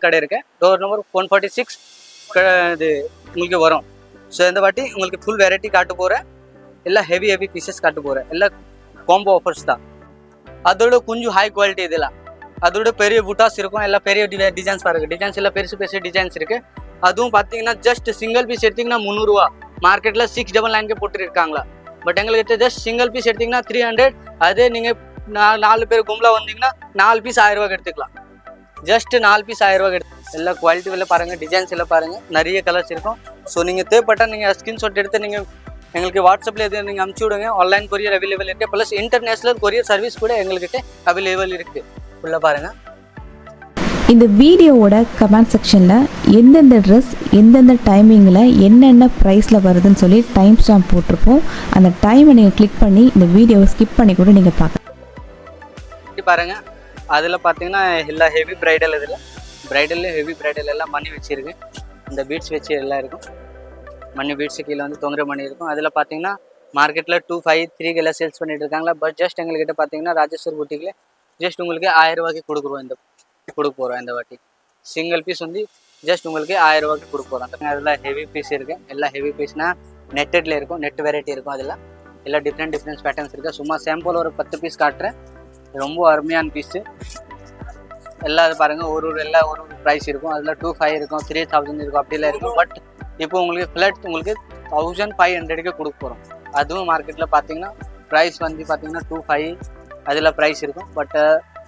கடை இருக்கு. Door number 146 இது உங்களுக்கு வரும். ஸோ இந்த வாட்டி உங்களுக்கு ஃபுல் வெரைட்டி காட்டு போகிறேன். எல்லாம் ஹெவி பீசஸ் காட்டு போகிறேன். எல்லாம் காம்போ ஆஃபர்ஸ் தான். அதோட கொஞ்சம் ஹை குவாலிட்டி இதெல்லாம். அதோட பெரிய புட்டாஸ் இருக்கும். எல்லாம் பெரிய டிசைன்ஸ் பாருங்க. டிசைன்ஸ் எல்லாம் பெருசு டிசைன்ஸ் இருக்கு. அதுவும் பார்த்தீங்கன்னா ஜஸ்ட் சிங்கிள் பீஸ் எடுத்தீங்கன்னா 300 ரூபா. மார்க்கெட்டில் 699 போட்டுருக்காங்களா. பட் எங்கள்கிட்ட ஜஸ்ட் சிங்கிள் பீஸ் எடுத்தீங்கன்னா 300. அதே நீங்கள் 4 பேர் கும்பலா வந்தீங்கன்னா 4 பீஸ் 1000 ரூபாய்க்கு எடுத்துக்கலாம். ஜஸ்ட் 4 பீஸ் 1000 ரூபாய்க்கு எல்லா குவாலிட்டி எல்லாம் பாருங்கள். டிசைன்ஸ் எல்லாம் பாருங்கள். நிறைய கலர்ஸ் இருக்கும். ஸோ நீங்கள் தேவைப்பட்டால் நீங்கள் ஸ்க்ரீன்ஷாட் எடுத்து நீங்கள் எங்களுக்கு வாட்ஸ்அப்பில் எது நீங்கள் அனுப்பிச்சி விடுங்க. ஆன்லைன் கொரியர் அவைலபிள் இருக்குது. ப்ளஸ் இன்டர்நேஷ்னல் கொரியர் சர்வீஸ் கூட எங்கள்கிட்ட அவைலபிள் இருக்குது. ஃபுல்லாக பாருங்கள். இந்த வீடியோவோட கமெண்ட் செக்ஷனில் எந்தெந்த ட்ரெஸ் எந்தெந்த டைமிங்கில் என்னென்ன ப்ரைஸில் வருதுன்னு சொல்லி டைம் ஸ்டாம்ப் போட்டிருப்போம். அந்த டைமை நீங்கள் கிளிக் பண்ணி இந்த வீடியோவை ஸ்கிப் பண்ணி கூட நீங்கள் பார்க்கலாம். பாருங்கள். அதில் பார்த்தீங்கன்னா எல்லா ஹெவி ப்ரைடல் இதில் ஹெவி ப்ரைடல் எல்லாம் மணி வச்சுருக்கு. இந்த பீட்ஸ் வச்சு எல்லாம் இருக்கும். மணி பீட்ஸு கீழே வந்து தொங்குற மணி இருக்கும். அதில் பார்த்தீங்கன்னா மார்க்கெட்டில் 253 எல்லாம் சேல்ஸ் பண்ணிட்டு இருக்காங்களா. பட் ஜஸ்ட் எங்கள்கிட்ட பார்த்தீங்கன்னா ராஜேஸ்வர் புட்டிக்கில் ஜஸ்ட் உங்களுக்கு 1000 ரூபாய்க்கு கொடுக்க போகிறோம். இந்த வாட்டி சிங்கிள் பீஸ் வந்து ஜஸ்ட் உங்களுக்கு 1000 ரூபாய்க்கு கொடுக்க போகிறோம். அதில் ஹெவி பீஸ் இருக்குது. எல்லாம் ஹெவி பீஸ்னால் நெட்டடில் இருக்கும். நெட் வெரைட்டி இருக்கும். அதில் எல்லாம் டிஃப்ரெண்ட் பேட்டர்ன்ஸ் இருக்குது. சும்மா சாம்பிள் ஒரு 10 பீஸ் காட்டுறேன். ரொம்ப அருமையான பீஸு. எல்லாம் அது பாருங்கள். ஒரு ப்ரைஸ் இருக்கும். அதில் 2500 இருக்கும், 3000 இருக்கும், அப்படிலாம் இருக்கும். பட் இப்போ உங்களுக்கு ஃப்ளட் உங்களுக்கு 1500க்கு கொடுக்க போகிறோம். அதுவும் மார்க்கெட்டில் பார்த்தீங்கன்னா ப்ரைஸ் வந்து பார்த்தீங்கன்னா 25 அதில் ப்ரைஸ் இருக்கும். பட்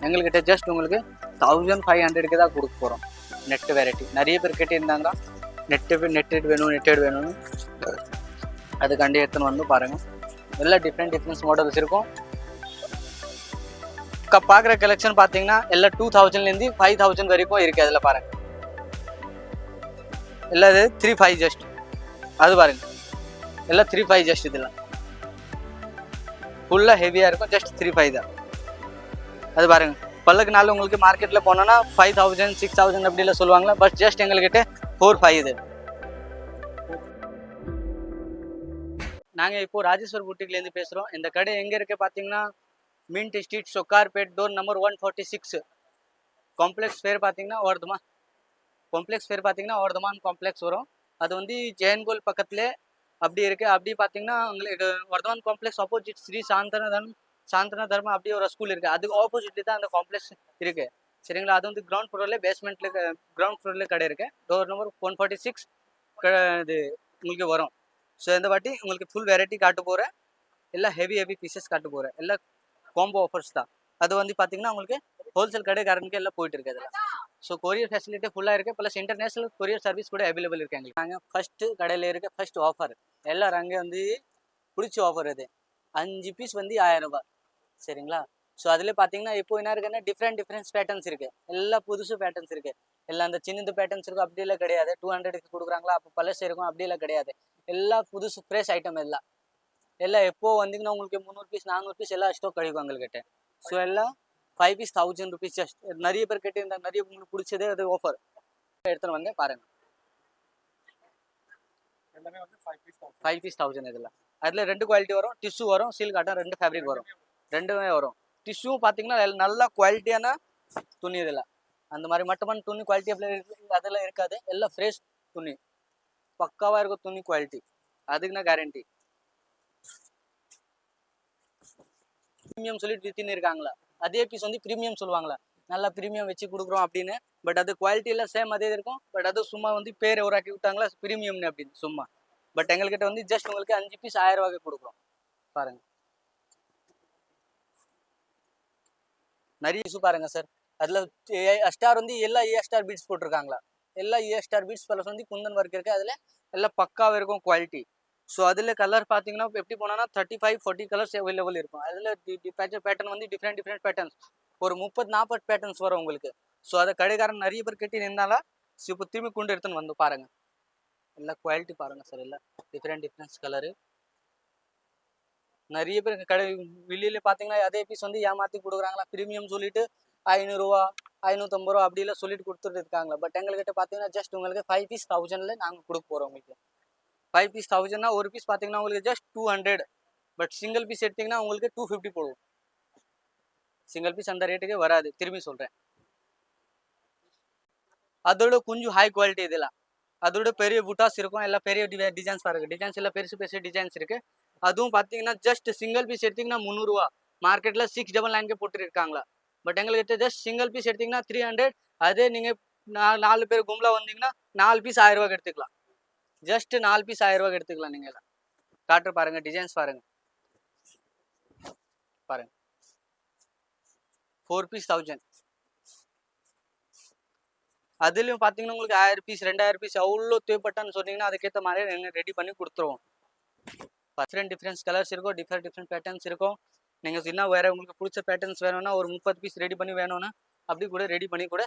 எங்கள்கிட்ட ஜஸ்ட் உங்களுக்கு 1500க்கு தான் கொடுக்க போகிறோம். நெட்டு வெரைட்டி நிறைய பேர் கேட்டிருந்தாங்க. நெட்டட் வேணும்னு அதுக்காண்டி எடுத்துன்னு வந்து பாருங்கள். எல்லாம் டிஃப்ரெண்ட் மாடல்ஸ் இருக்கும். பார்க்குற கலெக்ஷன் பார்த்தீங்கன்னா எல்லாம் 2000லேருந்து 5000 வரைக்கும் இருக்குது. அதில் பாருங்கள். எல்லாம் இது 35 ஜஸ்ட். அது பாருங்கள். எல்லாம் 35 ஜஸ்ட். இதில் ஃபுல்லாக ஹெவியாக இருக்கும். ஜஸ்ட் 35 தான். அது பாருங்கள். பல்லுக்கு நாள் உங்களுக்கு மார்க்கெட்டில் போனோன்னா 5000 6000 அப்படிலாம் சொல்லுவாங்களா. பட் ஜஸ்ட் எங்கள்கிட்ட 45 இது. நாங்கள் இப்போது ராஜேஸ்வர் புட்டிக்லேருந்து பேசுகிறோம். இந்த கடை எங்கே இருக்குது பார்த்தீங்கன்னா mint street, Sowcarpet, door number 146. Complex பேர் பார்த்தீங்கன்னா வர்தமான் காம்ப்ளெக்ஸ் வரும். அது வந்து ஜெயன்கோல் பக்கத்தில் அப்படி இருக்குது. அப்படி பார்த்தீங்கன்னா உங்களுக்கு வர்தமான் காம்ப்ளெக்ஸ் ஆப்போசிட் ஸ்ரீ சாந்தன தர்மம் அப்படி ஒரு ஸ்கூல் இருக்குது. அதுக்கு ஆப்போசிட்லேயே தான் அந்த காம்ப்ளெக்ஸ் இருக்குது. சரிங்களா. அது வந்து கிரவுண்ட் ஃப்ளோரில் கடை இருக்குது. டோர் நம்பர் 146 இது உங்களுக்கு வரும். ஸோ இந்த வாட்டி உங்களுக்கு ஃபுல் வெரைட்டி காட்டு போகிறேன். எல்லாம் ஹெவி பீசஸ் காட்டு போகிறேன். எல்லாம் காம்போ ஆஃபர்ஸ் தான். அது வந்து பார்த்தீங்கன்னா உங்களுக்கு ஹோல்சேல் கடைக்காரனுக்கு எல்லாம் போயிட்டு இருக்குது அதில். ஸோ கொரியர் ஃபெசிலிட்டி ஃபுல்லாக இருக்குது. ப்ளஸ் இன்டர்நேஷ்னல் கொரியர் சர்வீஸ் கூட அவைலபிள் இருக்குது எங்களுக்கு. நாங்கள் ஃபஸ்ட்டு கடையில் இருக்க ஃபஸ்ட் ஆஃபர் எல்லோரும் அங்கே வந்து பிடிச்ச ஆஃபர் அது 5 பீஸ் வந்து 1000 ரூபாய். சரிங்களா. ஸோ அதில் பார்த்தீங்கன்னா இப்போ என்ன இருக்குன்னா டிஃப்ரெண்ட் பேட்டர்ன்ஸ் இருக்குது. எல்லாம் புதுசு பேட்டர்ன்ஸ் இருக்குது. எல்லாம் அந்த சின்னது பேட்டர்ன்ஸ் இருக்கும். அப்படியெல்லாம் கிடையாது. 200க்கு கொடுக்குறாங்களா அப்போ பழசு இருக்கும். அப்படியெல்லாம் கிடையாது. எல்லாம் புதுசு ஃப்ரெஷ் ஐட்டம் எல்லாம் எப்போ வந்தீங்கன்னா உங்களுக்கு 300 பீஸ் 400 பீஸ் எல்லாம் ஸ்டாக் கிடைக்கும் எங்கள்கிட்ட. ஸோ எல்லாம் 5 பீஸ் 1000 rupees ஜஸ்ட். நிறைய பேர் கேட்டிருந்தாங்க. நிறைய உங்களுக்கு பிடிச்சதே அது ஆஃபர் எடுத்துன்னு வந்து பாருங்கள். எல்லாமே வந்து 5 பீஸ் 1000 இதில். அதில் 2 குவாலிட்டி வரும். டிஷ்யூ வரும், சீல் காட்டன், 2 ஃபேப்ரிக் வரும். 2மே வரும். டிஷ்யூ பார்த்தீங்கன்னா நல்ல குவாலிட்டியான துணி. இதில் அந்த மாதிரி மட்டுமான துணி குவாலிட்டி அதெல்லாம் இருக்காது. எல்லாம் ஃப்ரெஷ் துணி, பக்காவாக இருக்கும் துணி குவாலிட்டி. அதுக்குன்னா கேரண்டி. ப்ரீமியம் சொல்லி வித்தின்னு இருக்காங்களா. அதே பீஸ் வந்து ப்ரீமியம் சொல்லுவாங்களா. நல்லா ப்ரீமியம் வச்சு கொடுக்குறோம் அப்படின்னு. பட் அது குவாலிட்டியில் சேம் அதே இருக்கும். பட் அது சும்மா வந்து பேர் உருவாக்கி விட்டாங்களா ப்ரீமியம்னு அப்படின்னு சும்மா. பட் எங்கள்கிட்ட வந்து ஜஸ்ட் உங்களுக்கு 5 பீஸ் 1000 ரூபாய்க்கு கொடுக்குறோம். பாருங்கள். நிறைய இஷ்யூ பாருங்கள் சார். அதில் ஸ்டார் வந்து எல்லா ஸ்டார் பீட்ஸ் போட்டிருக்காங்களா. எல்லா ஸ்டார் பீட்ஸ் ப்ளஸ் வந்து குந்தன் ஒர்க் இருக்குது. அதில் எல்லாம் பக்காவாக இருக்கும் குவாலிட்டி. ஸோ அதில் கலர் பார்த்தீங்கன்னா எப்படி போனோன்னா 35-40 கலர்ஸ் அவைலபிள் இருக்கும். அதில் பேட்டர்ன் வந்து டிஃப்ரெண்ட் பேட்டர்ன்ஸ் ஒரு 30-40 பேட்டர்ன்ஸ் வரும் உங்களுக்கு. ஸோ அதை கடைக்காரன் நிறைய பேர் கட்டி நின்னால இப்போ திரும்பி கொண்டு எடுத்துன்னு வந்து பாருங்கள். எல்லாம் குவாலிட்டி பாருங்கள் சார். எல்லாம் டிஃப்ரெண்ட் கலரு. நிறைய பேர் கடை வெளியில் பார்த்தீங்கன்னா அதே பீஸ் வந்து ஏமாற்றி கொடுக்குறாங்களா. ப்ரீமியம் சொல்லிட்டு 500 ரூபா 550 ரூபா அப்படிலாம் சொல்லிட்டு கொடுத்துட்டு இருக்காங்களா. பட் எங்கள்கிட்ட பார்த்தீங்கன்னா ஜஸ்ட் உங்களுக்கு 5 பீஸ் 1000ல நாங்கள் கொடுக்க போகிறோம் உங்களுக்கு. 5 பீஸ் 1000னா ஒரு பீஸ் பார்த்தீங்கன்னா உங்களுக்கு ஜஸ்ட் 200. பட் சிங்கிள் பீஸ் எடுத்தீங்கன்னா உங்களுக்கு 250 போடுவோம். சிங்கிள் பீஸ் அந்த ரேட்டுக்கே வராது. திரும்பி சொல்கிறேன். அதோட கொஞ்சம் ஹை குவாலிட்டி இதெல்லாம். அதோட பெரிய புட்டாஸ் இருக்கும், எல்லாம் பெரிய டிசைன்ஸ் பாருங்க. டிசைன்ஸ் எல்லாம் பெருசு பெருசு டிசைன்ஸ் இருக்கு. அதுவும் பார்த்தீங்கன்னா ஜஸ்ட் சிங்கிள் பீஸ் எடுத்தீங்கன்னா 300 ரூபா. மார்க்கெட்ல 699 போட்டு இருக்காங்களா. பட் எங்கள்கிட்ட ஜஸ்ட் சிங்கிள் பீஸ் எடுத்தீங்கன்னா 300. அதே நீங்க 4 பேர் கும்பலா வந்தீங்கன்னா 4 பீஸ் 1000 ரூபாய்க்கு எடுத்துக்கலாம். ஜஸ்ட் 4 பீஸ் 1000 ரூபாய்க்கு எடுத்துக்கலாம். நீங்க எல்லாம் காட்டுற பாருங்க, டிசைன்ஸ் பாருங்க. பாருங்க 4 பீஸ் 1000. அதுலயும் பாத்தீங்கன்னா உங்களுக்கு 1000 பீஸ் 2000 பீஸ் அவ்வளோ தேவைப்பட்டான்னு சொன்னீங்கன்னா அதுக்கேற்ற மாதிரி நாங்கள் ரெடி பண்ணி கொடுத்துருவோம். டிஃப்ரெண்ட் கலர்ஸ் இருக்கும், டிஃப்ரெண்ட் பேட்டர்ன்ஸ் இருக்கும். நீங்கள் இன்னும் வேற உங்களுக்கு பிடிச்ச பேட்டர்ன்ஸ் வேணும்னா ஒரு 30 பீஸ் ரெடி பண்ணி வேணும்னா அப்படி கூட ரெடி பண்ணி கூட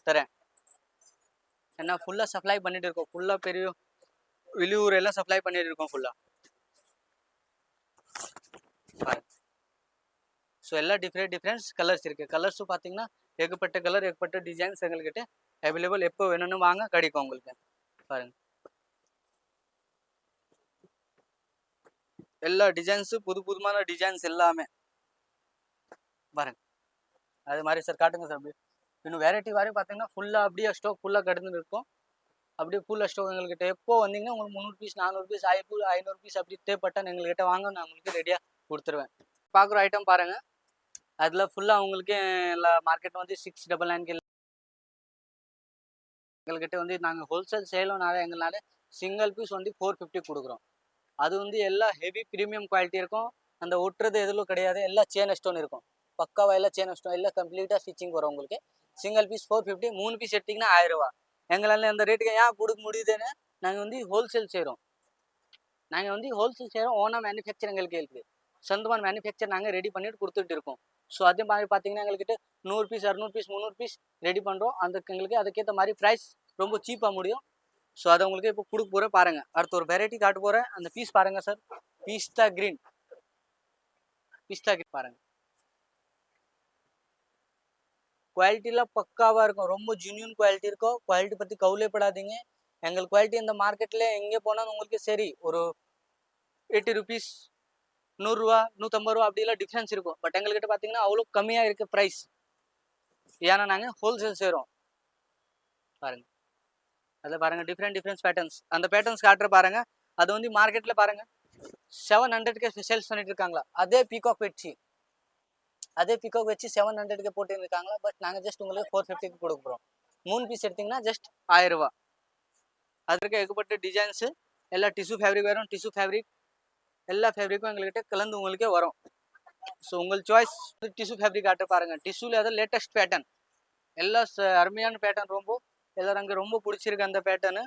தரேன். ஏன்னா ஃபுல்லாக சப்ளை பண்ணிட்டு இருக்கோம். ஃபுல்லாக பெரிய வெளியூர் எல்லாம் சப்ளை பண்ணிட்டு இருக்கோம் ஃபுல்லாக. ஸோ எல்லாம் டிஃப்ரெண்ட் கலர்ஸ் இருக்கு. கலர்ஸும் பார்த்தீங்கன்னா ஏகப்பட்ட கலர் ஏகப்பட்ட டிசைன்ஸ் எங்கள்கிட்ட அவைலபிள். எப்போ வேணும்னு வாங்க கிடைக்கும் உங்களுக்கு. பாருங்க எல்லா டிசைன்ஸு புதுமான டிசைன்ஸ் எல்லாமே பாருங்க. அது மாதிரி சார் காட்டுங்க சார். அப்படி இன்னும் வெரைட்டி வரையும் பார்த்தீங்கன்னா ஃபுல்லாக அப்படியே ஸ்டாக் ஃபுல்லாக கிடந்துன்னு இருக்கும். அப்படியே ஃபுல்லாக ஸ்டாக் எங்கள்கிட்ட எப்போ வந்தீங்கன்னா உங்களுக்கு 300 பீஸ் 400 பீஸ் 500 பீஸ் அப்படி தேவைப்பட்டால் எங்கள்கிட்ட வாங்க, நான் உங்களுக்கு ரெடியாக கொடுத்துருவேன். பார்க்குற ஐட்டம் பாருங்க. அதில் ஃபுல்லாக உங்களுக்கு எல்லா மார்க்கெட் வந்து 699 எங்கள்கிட்ட வந்து நாங்கள் ஹோல்சேல் சேலோனால எங்களால் சிங்கிள் பீஸ் வந்து 450 கொடுக்குறோம். அது வந்து எல்லாம் ஹெவி ப்ரீமியம் குவாலிட்டி இருக்கும். அந்த ஒட்டுறது எதுவும் கிடையாது. எல்லாம் செயின் ஸ்டோன் இருக்கும். பக்காவாக எல்லாம் செயின் ஸ்டோன் எல்லாம் கம்ப்ளீட்டாக ஸ்டிச்சிங் வரும் உங்களுக்கு. Single piece 450. 3 பீஸ் எடுத்திங்கன்னா 1000 ரூபா. எங்களால் அந்த ரேட்டுக்கு ஏன் கொடுக்க முடியுதுன்னு நாங்கள் வந்து ஹோல்சேல் செய்கிறோம். ஓனாக மேனுஃபேக்சர் எங்களுக்கு இருக்குது. சொந்தமான மேனுஃபேக்சர் நாங்கள் ரெடி பண்ணிட்டு கொடுத்துட்டு இருக்கோம். ஸோ அதே மாதிரி பார்த்தீங்கன்னா எங்கள்கிட்ட 100 பீஸ் 200 பீஸ் 300 பீஸ் ரெடி பண்ணுறோம். எங்களுக்கு அதுக்கேற்ற மாதிரி ப்ரைஸ் ரொம்ப சீப்பாக முடியும். ஸோ அதை உங்களுக்கு இப்போ கொடுக்க போகிறேன் பாருங்கள். அடுத்த ஒரு வெரைட்டி காட்ட போகிறேன். அந்த பீஸ் பாருங்கள் சார். பிஸ்தா கிரீன் பாருங்கள். குவாலிட்டிலாம் பக்காவாக இருக்கும். ரொம்ப ஜென்யூன் குவாலிட்டி இருக்கும். குவாலிட்டி பற்றி கவலைப்படாதீங்க. எங்கள் குவாலிட்டி இந்த மார்க்கெட்டில் எங்கே போனாலும் உங்களுக்கு சரி ஒரு 80 ருபீஸ் 100 ரூபா 150 ரூபா அப்படிலாம் டிஃப்ரென்ஸ் இருக்கும். பட் எங்கள்கிட்ட பார்த்தீங்கன்னா அவ்வளோ கம்மியாக இருக்குது ப்ரைஸ். ஏன்னா நாங்கள் ஹோல்சேல் செய்கிறோம். பாருங்கள் அதில் பாருங்கள் டிஃப்ரெண்ட் பேட்டர்ன்ஸ். அந்த பேட்டர்ன்ஸ் காட்டுற பாருங்கள். அது வந்து மார்க்கெட்டில் பாருங்கள் 700க்கு சேல்ஸ் பண்ணிட்டு இருக்காங்களா. அதே பீகாக் வச்சு 700க்கு போட்டு இருக்காங்களா. பட் நாங்கள் ஜஸ்ட் உங்களுக்கு 450க்கு கொடுக்குறோம். 3 பீஸ் எடுத்தீங்கன்னா ஜஸ்ட் 1000 ரூபா. அதற்கு ஏகப்பட்ட டிசைன்ஸு எல்லாம் டிஷ்யூ ஃபேப்ரிக் வரும். டிஷ்யூ ஃபேப்ரிக் எல்லா ஃபேப்ரிக்கும் எங்கள்கிட்ட கலந்து உங்களுக்கே வரும். ஸோ உங்கள் சாய்ஸ் டிஷ்யூ ஃபேப்ரிக் காட்ட பாருங்க. டிஷ்யூல அது லேட்டஸ்ட் பேட்டர்ன் எல்லாம் அருமையான பேட்டர்ன். எல்லாரும் அங்கே ரொம்ப பிடிச்சிருக்கு அந்த பேட்டர்னு.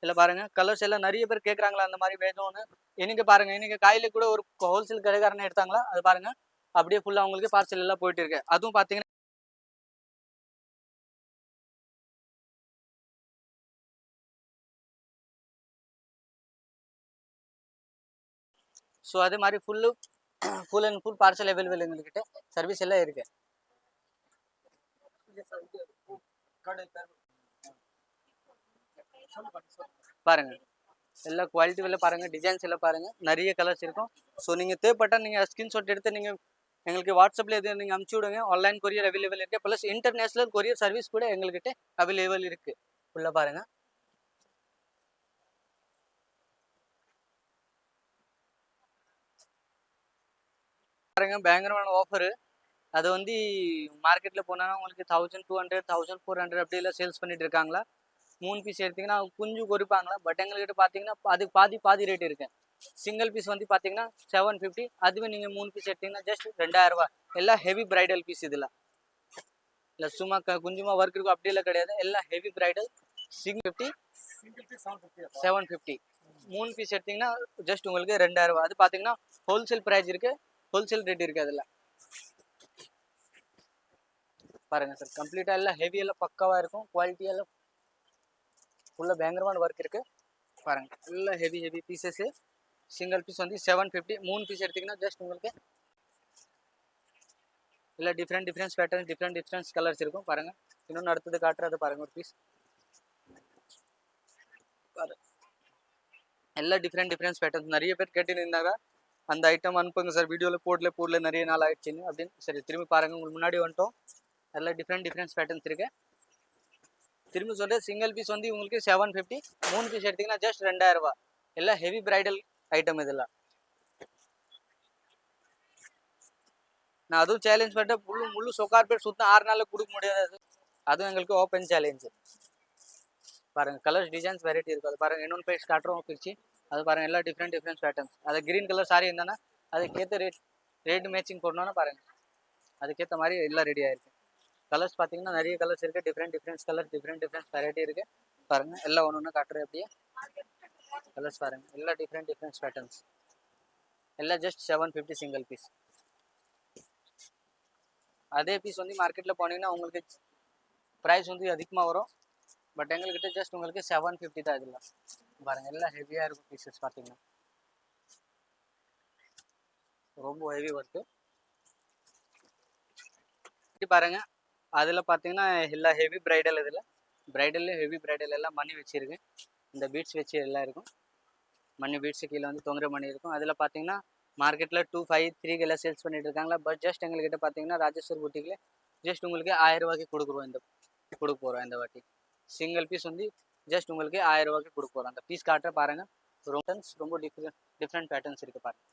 இல்லை பாருங்க கலர்ஸ் எல்லாம் நிறைய பேர் கேட்குறாங்களா அந்த மாதிரி வேணும்னு. இன்னைக்கு பாருங்க, இன்னைக்கு காலையில கூட ஒரு ஹோல்சேல் கடைக்காரனை எடுத்தாங்களா. அது பாருங்க அப்படியே ஃபுல்லாக உங்களுக்கு பார்சல் எல்லாம் போயிட்டு இருக்கு. அதுவும் பார்த்தீங்கன்னா ஸோ அதே மாதிரி full and full parcel available எங்ககிட்ட. சர்வீஸ் எல்லாம் இருக்கு. பாருங்க எல்லா குவாலிட்டி எல்லாம் பாருங்க, டிசைன்ஸ் எல்லாம் பாருங்க, நிறைய கலர்ஸ் இருக்கும். ஸோ நீங்கள் தேவைப்பட்டா நீங்கள் ஸ்கிரீன்ஷாட் எடுத்து நீங்கள் எங்களுக்கு வாட்ஸ்அப்பில் எது நீங்கள் அனுப்பிச்சி விடுங்க. ஆன்லைன் கொரியர் அவைலபிள் இருக்கு. ப்ளஸ் இன்டர்நேஷனல் கொரியர் சர்வீஸ் கூட எங்கள்கிட்ட அவைலபிள் இருக்கு. ஃபுல்லாக பாருங்க. பாருங்க பயங்கரமான ஆஃபரு. அது வந்து மார்க்கெட்டில் போனால் உங்களுக்கு 1200 1400 அப்படிலாம் சேல்ஸ் பண்ணிட்டு இருக்காங்களா. 3 பீஸ் எடுத்தீங்கன்னா கொஞ்சம் குறைப்பாங்களா. பட் எங்கள்கிட்ட பார்த்தீங்கன்னா அது பாதி ரேட் இருக்கு. சிங்கிள் பீஸ் வந்து பார்த்தீங்கன்னா 750. அதுவே நீங்கள் 3 பீஸ் எடுத்தீங்கன்னா ஜஸ்ட் 2000 ரூபா. எல்லாம் ஹெவி பிரைடல் பீஸ். இதெல்லாம் இல்லை சும்மா கொஞ்சமாக ஒர்க் இருக்கும் அப்படியெல்லாம் கிடையாது. எல்லாம் ஹெவி பிரைடல். 650 750. 3 பீஸ் எடுத்தீங்கன்னா ஜஸ்ட் உங்களுக்கு 2000 ரூபா. அது பார்த்தீங்கன்னா ஹோல்சேல் ப்ரைஸ் இருக்கு, ஹோல்சேல் ரேட் இருக்கு. அதில் பாருங்க சார் கம்ப்ளீட்டாக எல்லாம் ஹெவி எல்லாம் பக்காவாக இருக்கும். குவாலிட்டி எல்லாம் ஃபுல்லாக பயங்கரமான ஒர்க் இருக்கு. பாருங்க எல்லாம் ஹெவி பீசஸ். சிங்கிள் பீஸ் வந்து 750. 3 பீஸ் எடுத்தீங்கன்னா ஜஸ்ட் உங்களுக்கு எல்லாம் டிஃப்ரெண்ட் பேட்டர்ன் டிஃப்ரெண்ட் கலர்ஸ் இருக்கும். பாருங்க இன்னொன்று அடுத்தது காட்டுறது பாருங்க. ஒரு பீஸ் பாருங்க எல்லாம் டிஃப்ரெண்ட் பேட்டர்ன்ஸ். நிறைய பேர் கேட்டுன்னு இருந்தாங்க அந்த ஐட்டம் அனுப்புங்க சார், வீடியோவில் போடல நிறைய நாள் ஆயிடுச்சுன்னு அப்படின்னு. சரி திரும்பி பாருங்க, உங்களுக்கு முன்னாடி வந்துட்டோம். எல்லாம் டிஃப்ரெண்ட் பேட்டர்ன்ஸ் இருக்கு. திரும்பி சொல்கிறேன், சிங்கிள் பீஸ் வந்து உங்களுக்கு 750, 3 பீஸ் எடுத்திங்கன்னா ஜஸ்ட் 2000 ரூபா. எல்லாம் ஹெவி பிரைடல் ஐட்டம் இதெல்லாம். நான் அதுவும் சேலஞ்ச் பண்ணிட்டேன், முழு சொக்கார்பேட் சுத்தம் 6 நாளில் கொடுக்க முடியாது. அதுவும் எங்களுக்கு ஓப்பன் சேலஞ்சு. பாருங்கள் கலர்ஸ் டிசைன்ஸ் வெரைட்டி இருக்கும். அது பாருங்கள் இன்னொன்று பேஸ் காட்டுறோம் பிரிச்சு. அது பாருங்கள் எல்லாம் டிஃப்ரெண்ட் பேட்டர்ன்ஸ். அது க்ரீன் கலர் சாரி இருந்தானா அதுக்கேற்ற ரேட் மேட்சிங் போடணுன்னா பாருங்கள் அதுக்கேற்ற மாதிரி எல்லாம் ரெடி ஆயிருக்கு. கலர்ஸ் பார்த்தீங்கன்னா நிறைய கலர்ஸ் இருக்குது. டிஃப்ரெண்ட் கலர் டிஃப்ரெண்ட் வெரைட்டி இருக்குது. பாருங்கள் எல்லாம் ஒன்று ஒன்று காட்டுறேன். அப்படியே கலர்ஸ் பாருங்கள் எல்லாம் டிஃப்ரெண்ட் பேட்டர்ன்ஸ். எல்லாம் ஜஸ்ட் 750 சிங்கிள் பீஸ். அதே பீஸ் வந்து மார்க்கெட்டில் போனீங்கன்னா உங்களுக்கு ப்ரைஸ் வந்து அதிகமாக வரும். பட் எங்கள்கிட்ட ஜஸ்ட் உங்களுக்கு 750 தான். இதெல்லாம் பாருங்கள் எல்லாம் ஹெவியாக இருக்கும் பீசஸ். பார்த்தீங்கன்னா ரொம்ப ஹெவி ஒர்க்கு. பாருங்கள் அதில் பார்த்தீங்கன்னா எல்லாம் ஹெவி பிரைடல். இதில் பிரைடல்லையும் ஹெவி பிரைடல் எல்லாம் மணி வச்சுருக்கு. இந்த பீட்ஸ் வச்சு எல்லாம் இருக்கும். மணி பீட்ஸு கீழே வந்து தொங்குற மணி இருக்கும். அதில் பார்த்தீங்கன்னா மார்க்கெட்டில் 2, 5, 3 எல்லாம் சேல்ஸ் பண்ணிட்டு இருக்காங்களா. பட் ஜஸ்ட் எங்கள்கிட்ட பார்த்தீங்கன்னா ராஜேஸ்வர் புட்டிக்கில் ஜஸ்ட் உங்களுக்கு 1000 ரூபாய்க்கு கொடுக்க போகிறோம் இந்த வாட்டி. சிங்கிள் பீஸ் வந்து ஜஸ்ட் உங்களுக்கு 1000 ரூபாய்க்கு கொடுக்க போகிறோம். அந்த பீஸ் காட்டுற பாருங்கள். ரொம்ப டிஃப்ரெண்ட் பேட்டர்ன்ஸ் இருக்குது பாருங்கள்.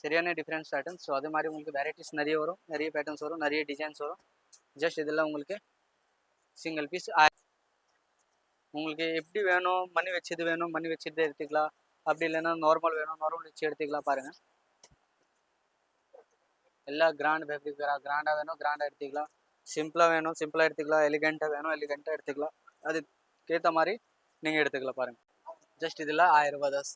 சரியான டிஃப்ரெண்ட் பேட்டர்ன்ஸ். ஸோ அது மாதிரி உங்களுக்கு வெரைட்டிஸ் நிறைய வரும், நிறைய பேட்டர்ன்ஸ் வரும், நிறைய டிசைன்ஸ் வரும். ஜஸ்ட் இதெல்லாம் உங்களுக்கு சிங்கிள் பீஸ். உங்களுக்கு எப்படி வேணும், மணி வச்சது வேணும், மணி வச்சுட்டு எடுத்துக்கலாம். அப்படி இல்லைன்னா நார்மல் வேணும், நார்மல் வச்சு எடுத்துக்கலாம். பாருங்கள் எல்லாம் கிராண்ட் ஃபேப்ரிக் கிராண்டாக வேணும், கிராண்டாக எடுத்துக்கலாம். சிம்பிளாக வேணும், சிம்பிளாக எடுத்துக்கலாம். எலிகெண்ட்டாக வேணும், எலிகெண்ட்டாக எடுத்துக்கலாம். அதுக்கேற்ற மாதிரி நீங்கள் எடுத்துக்கலாம். பாருங்கள் ஜஸ்ட் இதில் 1000 ரூபா தான்.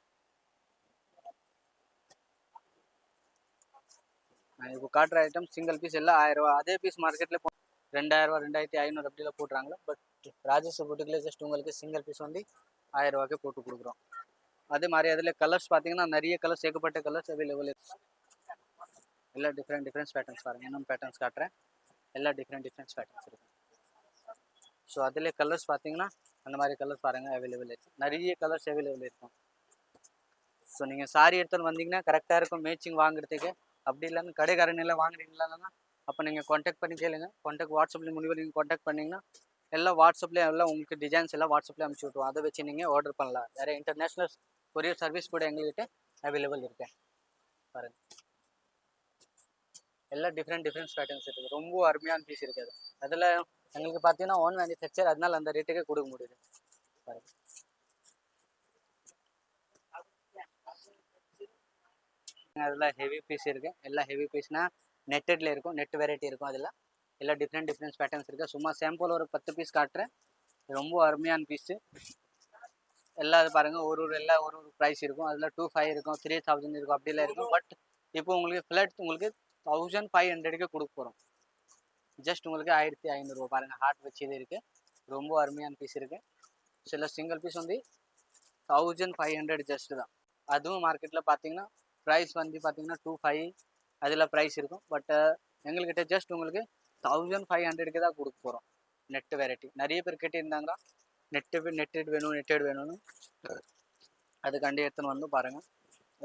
நான் இப்போ காட்டுற ஐட்டம் சிங்கிள் பீஸ் எல்லாம் 1000 ரூபா. அதே பீஸ் மார்க்கெட்டில் 2000 ரூபா, 2500 அப்படிலாம் போட்டுறாங்களா. பட் ராஜேஸ்வர் புட்டிக்கில் ஜஸ்ட் உங்களுக்கு சிங்கிள் பீஸ் வந்து 1000 ரூபாய்க்கு போட்டு கொடுக்குறோம். அதே மாதிரி அதில் கலர்ஸ் பார்த்தீங்கன்னா நிறைய கலர்ஸ், ஏகப்பட்ட கலர்ஸ் அவைலபிள் இருக்குது. எல்லாம் டிஃப்ரெண்ட் பேட்டர்ன்ஸ் பாருங்கள். இன்னும் பேட்டர்ன்ஸ் காட்டுறேன். எல்லாம் டிஃப்ரெண்ட் பேட்டர்ன்ஸ் இருக்குது. ஸோ அதில் கலர்ஸ் பார்த்தீங்கன்னா அந்த மாதிரி கலர்ஸ் பாருங்கள் அவைலபிள் இருக்குது. நிறைய கலர்ஸ் அவைலபிள் இருக்கும். ஸோ நீங்கள் சாரி எடுத்துன்னு வந்தீங்கன்னா கரெக்டாக இருக்கும் மேட்சிங் வாங்குறதுக்கு. அப்படி இல்லைன்னு கடைக்காரனெல்லாம் வாங்குறீங்களான்னா அப்போ நீங்கள் காண்டாக்ட் பண்ணி கேளுங்க. வாட்ஸ்அப்பில் முடிவில் நீங்கள் காண்டாக்ட் பண்ணிங்கன்னா எல்லாம் வாட்ஸ்அப்லேயே எல்லாம் உங்களுக்கு டிசைன்ஸ் எல்லாம் வாட்ஸ்அப்லேயே அனுப்பிச்சி விட்ருவோம். அதை வச்சு நீங்கள் ஆர்டர் பண்ணலாம். வேறு இன்டர்நேஷ்னல் கொரியர் சர்வீஸ் கூட எங்கள்கிட்ட அவைலபிள் இருக்கு. பாருங்கள் எல்லாம் டிஃப்ரெண்ட் பேட்டர்ன்ஸ் இருக்குது. ரொம்ப அருமையான பீஸ் இருக்குது. அதில் எங்களுக்கு பார்த்தீங்கன்னா ஓன் மேனுஃபேக்சர், அதனால அந்த ரேட்டுக்கே கொடுக்க முடியுது. பாருங்கள் அதில் ஹெவி பீஸ் இருக்குது. எல்லாம் ஹெவி பீஸ்னால் நெட்டடில் இருக்கும், நெட் வெரைட்டி இருக்கும். அதில் எல்லாம் டிஃப்ரெண்ட் பேட்டர்ன்ஸ் இருக்குது. சும்மா சாம்பிள் ஒரு 10 பீஸ் காட்டுறேன். ரொம்ப அருமையான பீஸு. எல்லாம் அது பாருங்கள் ஒரு ஒரு ப்ரைஸ் இருக்கும். அதில் 2500 இருக்கும், 3000 இருக்கும், அப்படிலாம் இருக்கும். பட் இப்போ உங்களுக்கு ஃப்ளட் உங்களுக்கு 1500க்கு கொடுக்க போகிறோம். ஜஸ்ட் உங்களுக்கு 1500 ரூபா. பாருங்கள் ஹார்ட் வச்சு இது இருக்குது. ரொம்ப அருமையான பீஸ் இருக்குது. சில சிங்கிள் பீஸ் வந்து 1500 ஜஸ்ட் தான். அதுவும் மார்க்கெட்டில் பார்த்தீங்கன்னா ப்ரைஸ் வந்து பார்த்தீங்கன்னா 2500 அதில் ப்ரைஸ் இருக்கும். பட் எங்கள்கிட்ட ஜஸ்ட் உங்களுக்கு 1500க்கு தான் கொடுக்க போகிறோம். நெட்டு வெரைட்டி நிறைய பேர் கேட்டிருந்தாங்களா, நெட்டட் வேணும்னு. அதுக்காண்டி எடுத்துன்னு வந்து பாருங்கள்.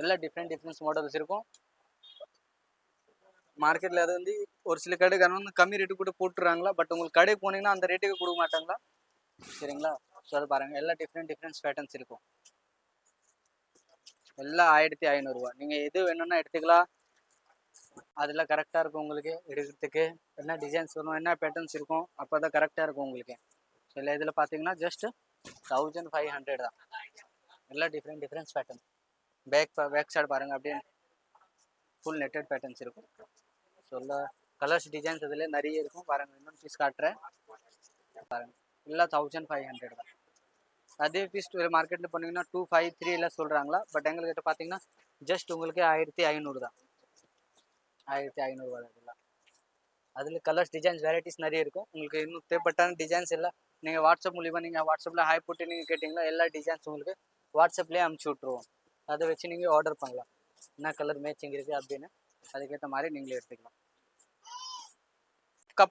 எல்லாம் டிஃப்ரெண்ட் மாடல்ஸ் இருக்கும். மார்க்கெட்டில் அது வந்து ஒரு சில கடைக்காரங்க வந்து கம்மி ரேட்டு கூட போட்டுறாங்களா. பட் உங்களுக்கு கடைக்கு போனீங்கன்னா அந்த ரேட்டுக்கு கொடுக்க மாட்டாங்களா. சரிங்களா. ஸோ அது பாருங்கள் எல்லாம் டிஃப்ரெண்ட் பேட்டர்ன்ஸ் இருக்கும். எல்லாம் 1500 ரூபா. நீங்கள் எது வேணும்னா எடுத்துக்கலாம். அதில் கரெக்டாக இருக்கும் உங்களுக்கு எடுக்கிறதுக்கு. என்ன டிசைன்ஸ் வரும், என்ன பேட்டர்ன்ஸ் இருக்கும், அப்போ தான் கரெக்டாக இருக்கும் உங்களுக்கு. ஸோ இல்லை இதில் பார்த்தீங்கன்னா ஜஸ்ட் 1500 தான். எல்லாம் டிஃப்ரெண்ட் பேட்டர்ன். பேக் சைடு பாருங்கள் அப்படியே ஃபுல் நெட்டட் பேட்டர்ன்ஸ் இருக்கும். ஸோ இல்லை கலர்ஸ் டிசைன்ஸ் அதில் நிறைய இருக்கும். பாருங்கள் இன்னும் பீஸ் காட்டுறேன். பாருங்கள் எல்லாம் 1500 தான். அதே பீஸ் மார்க்கெட்டில் போனீங்கன்னா 2, 5, 3 எல்லாம் சொல்கிறாங்களா. பட் எங்கள்கிட்ட பார்த்தீங்கன்னா ஜஸ்ட் உங்களுக்கு 1500 தான். 1500 ரூபா இதெல்லாம். அதில் கலர்ஸ் டிசைன்ஸ் வெரைட்டிஸ் நிறைய இருக்கும். உங்களுக்கு இன்னும் தேவைப்பட்டான டிசைன்ஸ் எல்லாம் நீங்கள் வாட்ஸ்அப் மூலிமா நீங்கள் வாட்ஸ்அப்பில் ஹாய் போட்டு நீங்கள் கேட்டிங்களா எல்லா டிசைன்ஸ் உங்களுக்கு வாட்ஸ்அப்லேயே அனுப்பிச்சி விட்ருவோம். அதை வச்சு நீங்கள் ஆர்டர் பண்ணலாம். என்ன கலர் மேட்சிங் இருக்குது அப்படின்னு அதுக்கேற்ற மாதிரி நீங்களே எடுத்துக்கலாம்.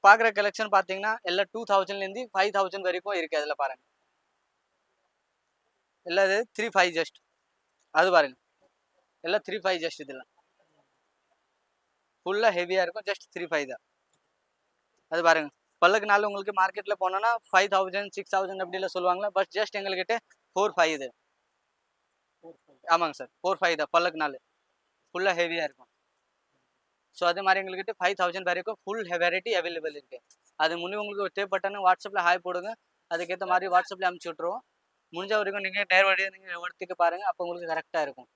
பார்க்குற கலெக்ஷன் பார்த்தீங்கன்னா எல்லாம் 2000லேருந்து 5000 வரைக்கும் இருக்குது. அதில் பாருங்கள் எல்லாம் இது 3500 ஜஸ்ட். அது பாருங்கள் எல்லாம் 3500 ஜஸ்ட். இதெல்லாம் ஃபுல்லாக ஹெவியாக இருக்கும். ஜஸ்ட் 3500 தான். அது பாருங்கள் பல்லக்குனால உங்களுக்கு மார்க்கெட்ல போனோம்னா 5000 6000 அப்படிலாம் சொல்லுவாங்களா, பட் ஜஸ்ட் எங்ககிட்ட 4-5 இது. ஆமாங்க சார், 4-5 தான் பல்லக்குனால ஃபுல்லா ஹெவியா இருக்கும். ஸோ அதே மாதிரி எங்ககிட்ட 5000 வரைக்கும் ஃபுல் வெரைட்டி அவைலபிள் இருக்கு. அது முன்னே உங்களுக்கு தேவைப்பட்டனா வாட்ஸ்அப்ல ஹாய் போடுங்க, அதுக்கேற்ற மாதிரி வாட்ஸ்அப்ல அனுப்பிச்சி விட்ருவோம். முடிஞ்ச வரைக்கும் நீங்க நேரடியாக நீங்க எடுத்துக்க பாருங்க, அப்போ உங்களுக்கு கரெக்டா இருக்கும்.